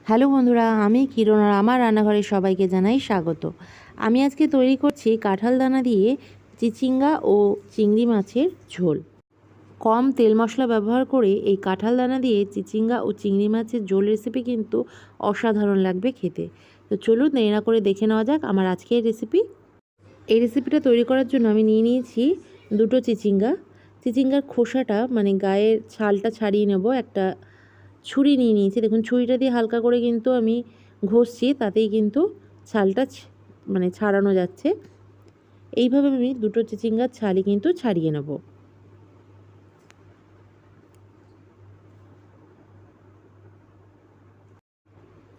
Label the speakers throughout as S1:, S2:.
S1: Hello বন্ধুরা, আমি কিরণ আর আমার রান্নাঘরে সবাইকে জানাই স্বাগত। আমি আজকে তৈরি করছি কাঁঠাল দানা দিয়ে চিচিঙ্গা ও চিংড়ি মাছের ঝোল। কম তেল মশলা ব্যবহার করে এই কাঁঠাল দানা দিয়ে চিচিঙ্গা ও চিংড়ি মাছের ঝোল রেসিপি কিন্তু অসাধারণ লাগবে খেতে। তো চলুন দেরি না করে দেখে নেওয়া যাক আমার আজকের রেসিপি। এই রেসিপিটা তৈরি করার জন্য আমি নিয়ে নিয়েছি দুটো চিচিঙ্গার খোসাটা মানে গায়ের ছালটা ছাড়িয়ে নেব। একটা ছুরি নিয়ে নিয়েছি, দেখুন ছুরিটা দিয়ে হালকা করে কিন্তু আমি ঘষছি, তাতেই কিন্তু ছালটা মানে ছাড়ানো যাচ্ছে। এইভাবে আমি দুটো চিচিঙ্গার ছালই কিন্তু ছাড়িয়ে নেব।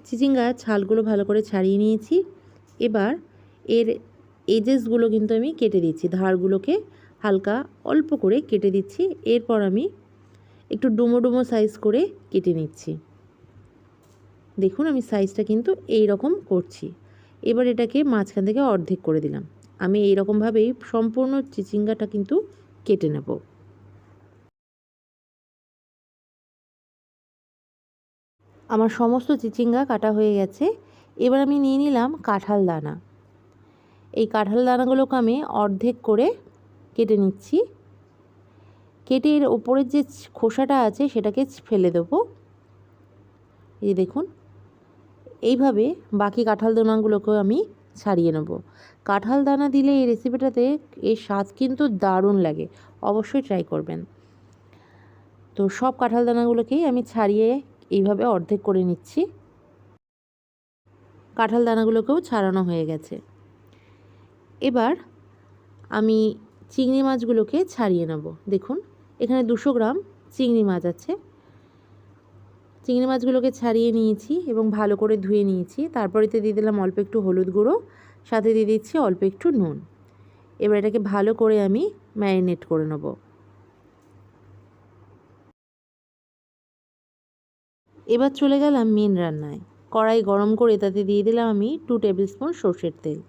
S1: চিচিঙ্গার ছালগুলো ভালো করে ছাড়িয়ে নিয়েছি। এবার এর এজেসগুলো কিন্তু আমি কেটে দিচ্ছি, ধারগুলোকে হালকা অল্প করে কেটে দিচ্ছি। এরপর আমি একটু ডুমো ডুমো সাইজ করে কেটে নিচ্ছি। দেখুন আমি সাইজটা কিন্তু এই রকম করছি। এবার এটাকে মাঝখান থেকে অর্ধেক করে দিলাম। আমি এই রকমভাবেই সম্পূর্ণ চিচিঙ্গাটা কিন্তু কেটে নেব। আমার সমস্ত চিচিঙ্গা কাটা হয়ে গেছে। এবার আমি নিয়ে নিলাম কাঁঠাল দানা। এই কাঁঠাল দানাগুলোকে আমি অর্ধেক করে কেটে নিচ্ছি। কেটে এর ওপরের যে খোসাটা আছে সেটাকে ফেলে দেবো। এই দেখুন এইভাবে বাকি কাঁঠাল দানাগুলোকেও আমি ছাড়িয়ে নেব। কাঁঠাল দানা দিলে এই রেসিপিটাতে এর স্বাদ কিন্তু দারুণ লাগে, অবশ্যই ট্রাই করবেন। তো সব কাঁঠাল দানাগুলোকেই আমি ছাড়িয়ে এইভাবে অর্ধেক করে নিচ্ছি। কাঁঠাল দানাগুলোকেও ছাড়ানো হয়ে গেছে। এবার আমি চিংড়ি মাছগুলোকে ছাড়িয়ে নেব। দেখুন এখানে 200 গ্রাম চিংড়ি মাছ আছে। চিংড়ি মাছগুলোকে ছাড়িয়ে নিয়েছি এবং ভালো করে ধুয়ে নিয়েছি। তারপর এতে দিয়ে দিলাম অল্প একটু হলুদ গুঁড়ো, সাথে দিয়ে দিচ্ছি অল্প একটু নুন। এবার এটাকে ভালো করে আমি ম্যারিনেট করে নেব। এবার চলে গেলাম মেন রান্নায়। কড়াই গরম করে তাতে দিয়ে দিলাম আমি 2 টেবিল স্পুন সর্ষের তেল।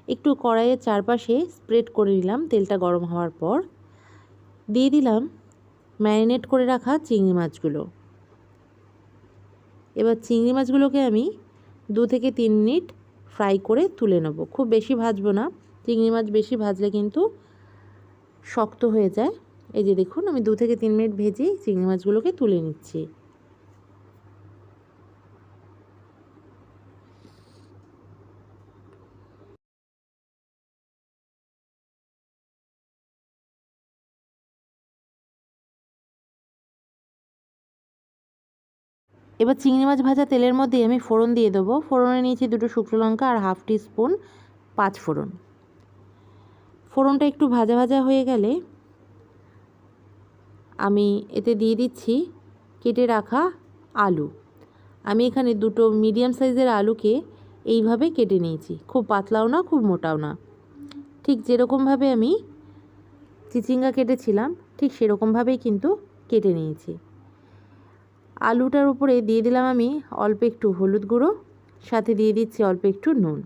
S1: একটু কড়াইয়ের চারপাশে স্প্রেড করে নিলাম। তেলটা গরম হওয়ার পর দিয়ে দিলাম ম্যারিনেট করে রাখা চিংড়ি মাছগুলো। এবার চিংড়ি মাছগুলোকে আমি 2 থেকে 3 মিনিট ফ্রাই করে তুলে নেব। খুব বেশি ভাজবো না, চিংড়ি মাছ বেশি ভাজলে কিন্তু শক্ত হয়ে যায়। এই যে দেখুন আমি 2 থেকে 3 মিনিট ভেজে চিংড়ি মাছগুলোকে তুলে নিচ্ছি। এবার চিংড়ি মাছ ভাজা তেলের মধ্যে আমি ফোড়ন দিয়ে দেবো। ফোড়নে নিয়েছি 2টো শুকনো লঙ্কা আর 1/2 টিস্পুন পাঁচফোড়ন। ফোড়নটা একটু ভাজা ভাজা হয়ে গেলে আমি এতে দিয়ে দিচ্ছি কেটে রাখা আলু। আমি এখানে 2টো মিডিয়াম সাইজের আলুকে এইভাবে কেটে নিয়েছি, খুব পাতলাও না খুব মোটাও না। ঠিক যেরকমভাবে আমি চিচিঙ্গা কেটেছিলাম ঠিক সেরকমভাবেই কিন্তু কেটে নিয়েছি। আলুটার উপরে দিয়ে দিলাম আমি অল্প একটু হলুদ গুঁড়ো, সাথে দিয়ে দিচ্ছি অল্প একটু নুন।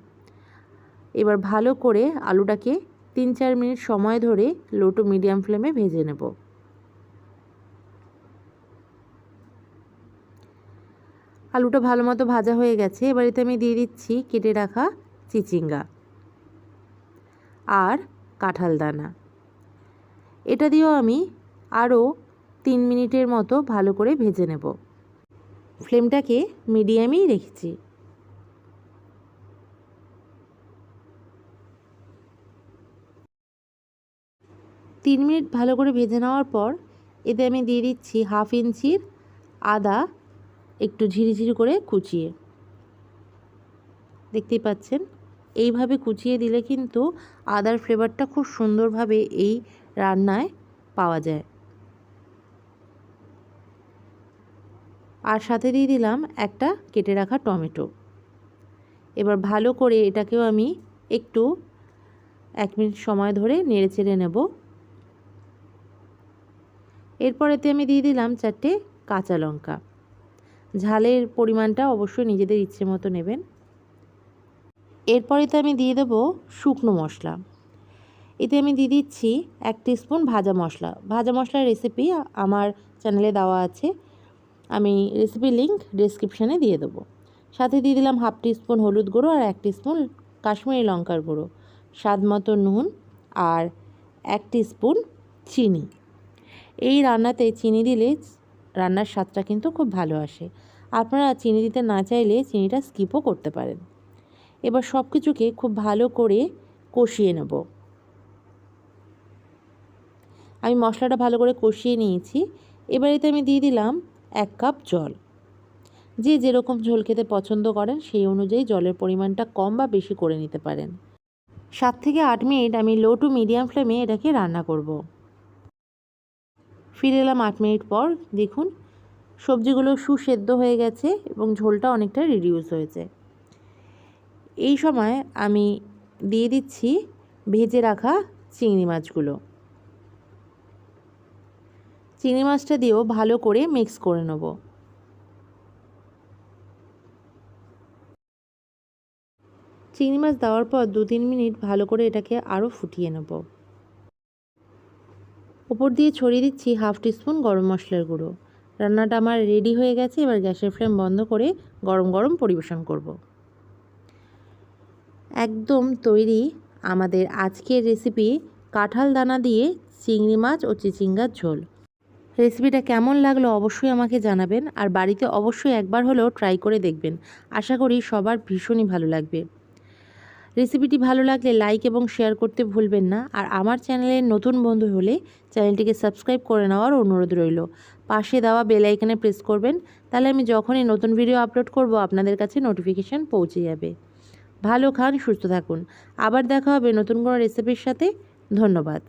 S1: এবার ভালো করে আলুটাকে 3-4 মিনিট সময় ধরে লো টু মিডিয়াম ফ্লেমে ভেজে নেব। আলুটা ভালো মতো ভাজা হয়ে গেছে। এবার এতে আমি দিয়ে দিচ্ছি কেটে রাখা চিচিঙ্গা আর কাঁঠাল দানা। এটা দিয়েও আমি আরও 3 মিনিটের মতো ভালো করে ভেজে নেব। ফ্লেমটাকে মিডিয়ামেই রেখেছি। 3 মিনিট ভালো করে ভেজে নেওয়ার পর এতে আমি দিয়ে দিচ্ছি 1/2 ইঞ্চির আদা, একটু ঝিরিঝিরি করে কুচিয়ে। দেখতেই পাচ্ছেন এইভাবে কুচিয়ে দিলে কিন্তু আদার ফ্লেভারটা খুব সুন্দরভাবে এই রান্নায় পাওয়া যায়। আর সাথে দিয়ে দিলাম একটা কেটে রাখা টমেটো। এবার ভালো করে এটাকেও আমি একটু 1 মিনিট সময় ধরে নেড়ে চেড়ে নেব। এরপর এতে আমি দিয়ে দিলাম 4টে কাঁচা লঙ্কা। ঝালের পরিমাণটা অবশ্যই নিজেদের ইচ্ছে মতো নেবেন। এরপর এতে আমি দিয়ে দেবো শুকনো মশলা। এতে আমি দিয়ে দিচ্ছি 1 টিস্পুন ভাজা মশলা। ভাজা মশলার রেসিপি আমার চ্যানেলে দেওয়া আছে, আমি রেসিপি লিঙ্ক ডেসক্রিপশানে দিয়ে দেবো। সাথে দিয়ে দিলাম 1/2 টিস্পুন হলুদ গুঁড়ো আর 1 টিস্পুন কাশ্মীরি লঙ্কার গুঁড়ো, স্বাদ মতো নুন আর 1 টিস্পুন চিনি। এই রান্নাতে চিনি দিলে রান্নার স্বাদটা কিন্তু খুব ভালো আসে। আপনারা চিনি দিতে না চাইলে চিনিটা স্কিপও করতে পারেন। এবার সব কিছুকে খুব ভালো করে কষিয়ে নেব। আমি মশলাটা ভালো করে কষিয়ে নিয়েছি। এবার এতে আমি দিয়ে দিলাম 1 কাপ জল। যে যেরকম ঝোল খেতে পছন্দ করেন সেই অনুযায়ী জলের পরিমাণটা কম বা বেশি করে নিতে পারেন। 7 থেকে 8 মিনিট আমি লো টু মিডিয়াম ফ্লেমে এটাকে রান্না করব। ফিরে এলাম 8 মিনিট পর। দেখুন সবজিগুলো সুসেদ্ধ হয়ে গেছে এবং ঝোলটা অনেকটা রিডিউস হয়েছে। এই সময় আমি দিয়ে দিচ্ছি ভেজে রাখা চিংড়ি মাছগুলো। চিংড়ি মাছটা দিয়েও ভালো করে মিক্স করে নেব। চিংড়ি মাছ দেওয়ার পর 2-3 মিনিট ভালো করে এটাকে আরও ফুটিয়ে নেব। উপর দিয়ে ছড়িয়ে দিচ্ছি 1/2 টিস্পুন গরম মশলার গুঁড়ো। রান্নাটা আমার রেডি হয়ে গেছে। এবার গ্যাসের ফ্লেম বন্ধ করে গরম গরম পরিবেশন করব। একদম তৈরি আমাদের আজকের রেসিপি কাঁঠাল দানা দিয়ে চিংড়ি মাছ ও চিচিঙ্গার ঝোল। রেসিপিটা কেমন লাগলো অবশ্যই আমাকে জানাবেন, আর বাড়িতে অবশ্যই একবার হলেও ট্রাই করে দেখবেন। আশা করি সবার ভীষণই ভালো লাগবে। রেসিপিটি ভালো লাগলে লাইক এবং শেয়ার করতে ভুলবেন না। আর আমার চ্যানেলের নতুন বন্ধু হলে চ্যানেলটিকে সাবস্ক্রাইব করে নেওয়ার অনুরোধ রইল। পাশে দেওয়া বেল আইকনে প্রেস করবেন, তাহলে আমি যখনই নতুন ভিডিও আপলোড করব আপনাদের কাছে নোটিফিকেশান পৌঁছে যাবে। ভালো খান, সুস্থ থাকুন। আবার দেখা হবে নতুন কোনো রেসিপির সাথে। ধন্যবাদ।